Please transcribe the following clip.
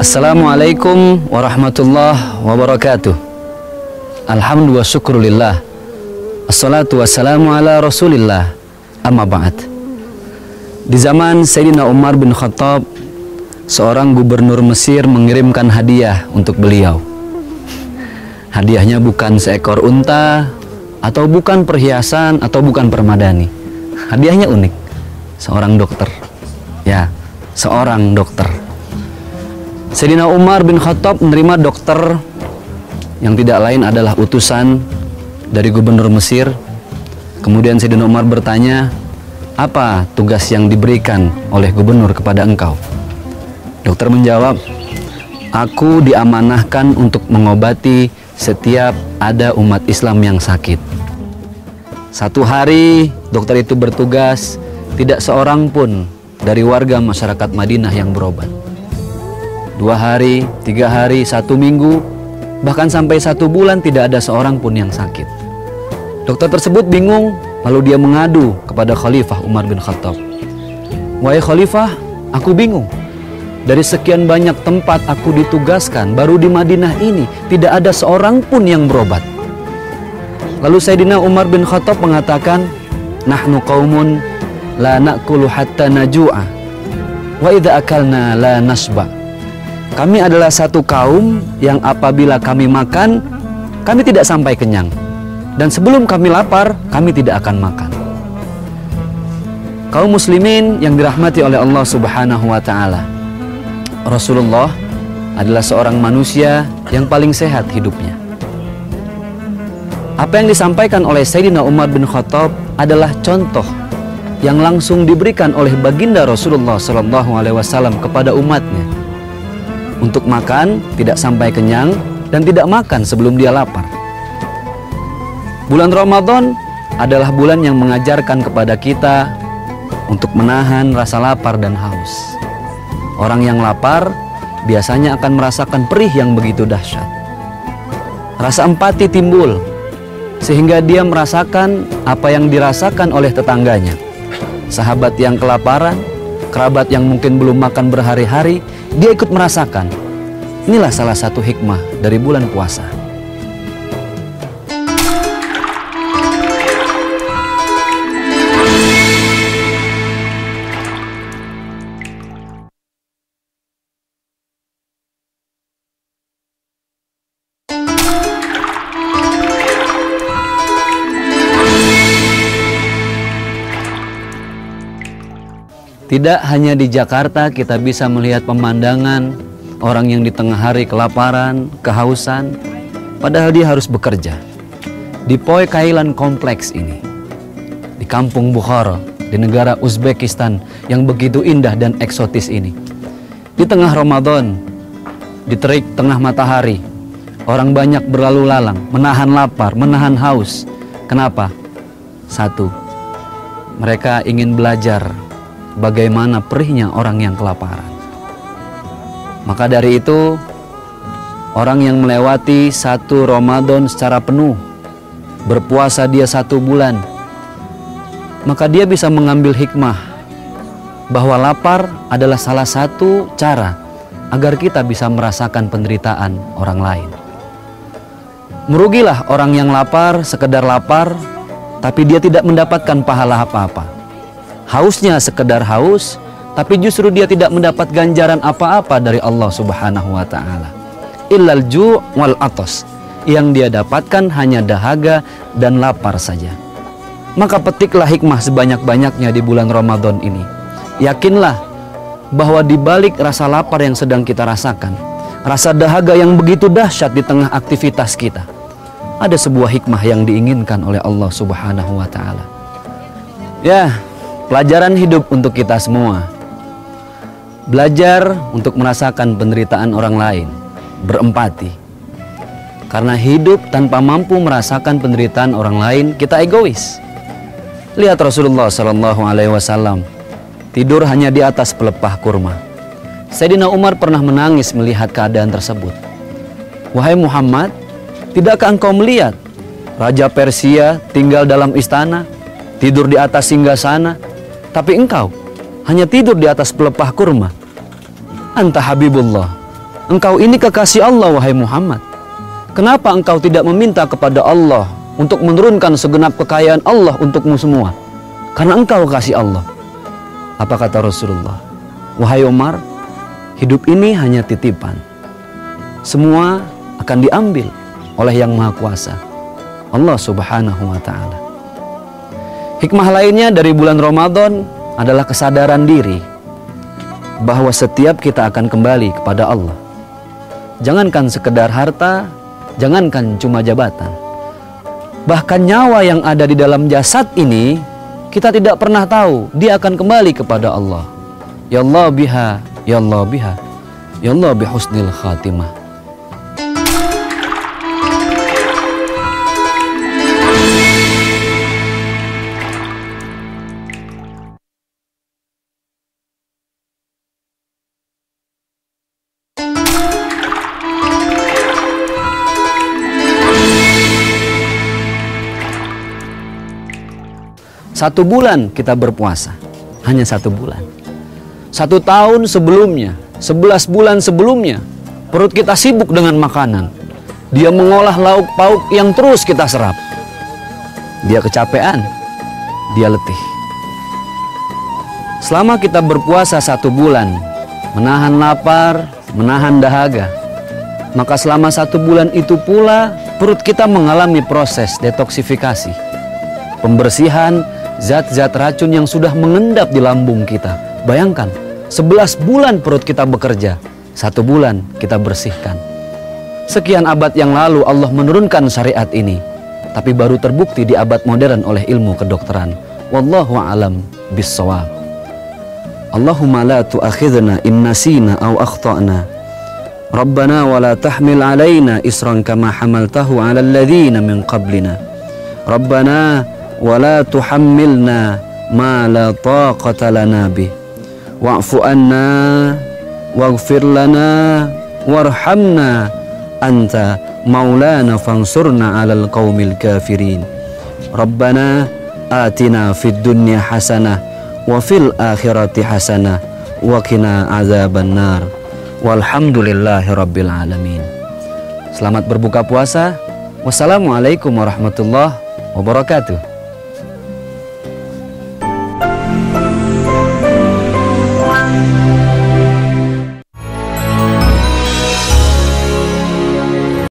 Assalamualaikum warahmatullahi wabarakatuh. Alhamdulillah wa syukrulillah. Assalatu wassalamu ala rasulillah. Amma ba'd. Di zaman Sayyidina Umar bin Khattab, seorang gubernur Mesir mengirimkan hadiah untuk beliau. Hadiahnya bukan seekor unta, atau bukan perhiasan, atau bukan permadani. Hadiahnya unik. Seorang dokter. Ya, seorang dokter. Sayyidina Umar bin Khattab menerima dokter yang tidak lain adalah utusan dari gubernur Mesir. Kemudian Sayyidina Umar bertanya, apa tugas yang diberikan oleh gubernur kepada engkau? Dokter menjawab, aku diamanahkan untuk mengobati setiap ada umat Islam yang sakit. Satu hari dokter itu bertugas, tidak seorang pun dari warga masyarakat Madinah yang berobat. 2 hari, 3 hari, 1 minggu, bahkan sampai 1 bulan tidak ada seorang pun yang sakit. Dokter tersebut bingung, lalu dia mengadu kepada Khalifah Umar bin Khattab. Wahai Khalifah, aku bingung. Dari sekian banyak tempat aku ditugaskan, baru di Madinah ini tidak ada seorang pun yang berobat. Lalu Sayyidina Umar bin Khattab mengatakan, nahnu qaumun la na'kulu hatta naju'a wa idza akalna la nasba. Kami adalah satu kaum yang apabila kami makan, kami tidak sampai kenyang. Dan sebelum kami lapar, kami tidak akan makan. Kaum muslimin yang dirahmati oleh Allah Subhanahu wa ta'ala, Rasulullah adalah seorang manusia yang paling sehat hidupnya. Apa yang disampaikan oleh Sayyidina Umar bin Khattab adalah contoh yang langsung diberikan oleh baginda Rasulullah SAW kepada umatnya. Untuk makan, tidak sampai kenyang, dan tidak makan sebelum dia lapar. Bulan Ramadan adalah bulan yang mengajarkan kepada kita untuk menahan rasa lapar dan haus. Orang yang lapar biasanya akan merasakan perih yang begitu dahsyat. Rasa empati timbul, sehingga dia merasakan apa yang dirasakan oleh tetangganya. Sahabat yang kelaparan, kerabat yang mungkin belum makan berhari-hari, dia ikut merasakan. Inilah salah satu hikmah dari bulan puasa. Tidak hanya di Jakarta kita bisa melihat pemandangan orang yang di tengah hari kelaparan, kehausan, padahal dia harus bekerja. Di Poi Kailan kompleks ini, di kampung Bukhara, di negara Uzbekistan yang begitu indah dan eksotis ini, di tengah Ramadan, di terik tengah matahari, orang banyak berlalu lalang, menahan lapar, menahan haus. Kenapa? Satu, mereka ingin belajar bagaimana perihnya orang yang kelaparan. Maka dari itu, orang yang melewati 1 Ramadan secara penuh, berpuasa dia 1 bulan, maka dia bisa mengambil hikmah bahwa lapar adalah salah satu cara agar kita bisa merasakan penderitaan orang lain. Merugilah orang yang lapar sekedar lapar, tapi dia tidak mendapatkan pahala apa-apa. Hausnya sekedar haus, tapi justru dia tidak mendapat ganjaran apa-apa dari Allah Subhanahu wa ta'ala. Illal ju' wal atos. Yang dia dapatkan hanya dahaga dan lapar saja. Maka petiklah hikmah sebanyak-banyaknya di bulan Ramadan ini. Yakinlah bahwa di balik rasa lapar yang sedang kita rasakan, rasa dahaga yang begitu dahsyat di tengah aktivitas kita, ada sebuah hikmah yang diinginkan oleh Allah Subhanahu wa ta'ala. Ya, pelajaran hidup untuk kita semua. Belajar untuk merasakan penderitaan orang lain, berempati. Karena hidup tanpa mampu merasakan penderitaan orang lain, kita egois. Lihat Rasulullah SAW tidur hanya di atas pelepah kurma. Sayyidina Umar pernah menangis melihat keadaan tersebut. Wahai Muhammad, tidakkah engkau melihat Raja Persia tinggal dalam istana, tidur di atas singgasana, tapi engkau hanya tidur di atas pelepah kurma? Anta Habibullah, engkau ini kekasih Allah wahai Muhammad. Kenapa engkau tidak meminta kepada Allah untuk menurunkan segenap kekayaan Allah untukmu semua? Karena engkau kekasih Allah. Apa kata Rasulullah? Wahai Umar, hidup ini hanya titipan. Semua akan diambil oleh Yang Maha Kuasa, Allah Subhanahu wa Ta'ala. Hikmah lainnya dari bulan Ramadan adalah kesadaran diri bahwa setiap kita akan kembali kepada Allah. Jangankan sekedar harta, jangankan cuma jabatan, bahkan nyawa yang ada di dalam jasad ini kita tidak pernah tahu dia akan kembali kepada Allah. Ya Allah biha, ya Allah biha, ya Allah bihusnil khatimah. Satu bulan kita berpuasa, hanya 1 bulan. 1 tahun sebelumnya, 11 bulan sebelumnya, perut kita sibuk dengan makanan. Dia mengolah lauk pauk yang terus kita serap. Dia kecapean, dia letih. Selama kita berpuasa 1 bulan, menahan lapar, menahan dahaga, maka selama 1 bulan itu pula perut kita mengalami proses detoksifikasi, pembersihan zat-zat racun yang sudah mengendap di lambung kita. Bayangkan, 11 bulan perut kita bekerja, 1 bulan kita bersihkan. Sekian abad yang lalu Allah menurunkan syariat ini, tapi baru terbukti di abad modern oleh ilmu kedokteran. Wallahu a'lam bissawab. Allahumma la tu'akhidna in nasina aw akhtana. Rabbana wa la tahmil alaina isran kama hamaltahu ala alladhina min qablina. Rabbana ولا تحملنا ما لا طاقة لنا به واعف عنا واغفر لنا وارحمنا أنت مولانا فانصرنا على القوم الكافرين ربنا آتنا في الدنيا حسنة وفي الآخرة حسنة وقنا عذاب النار والحمد لله رب العالمين. Selamat berbuka puasa. Wassalamualaikum warahmatullahi wabarakatuh.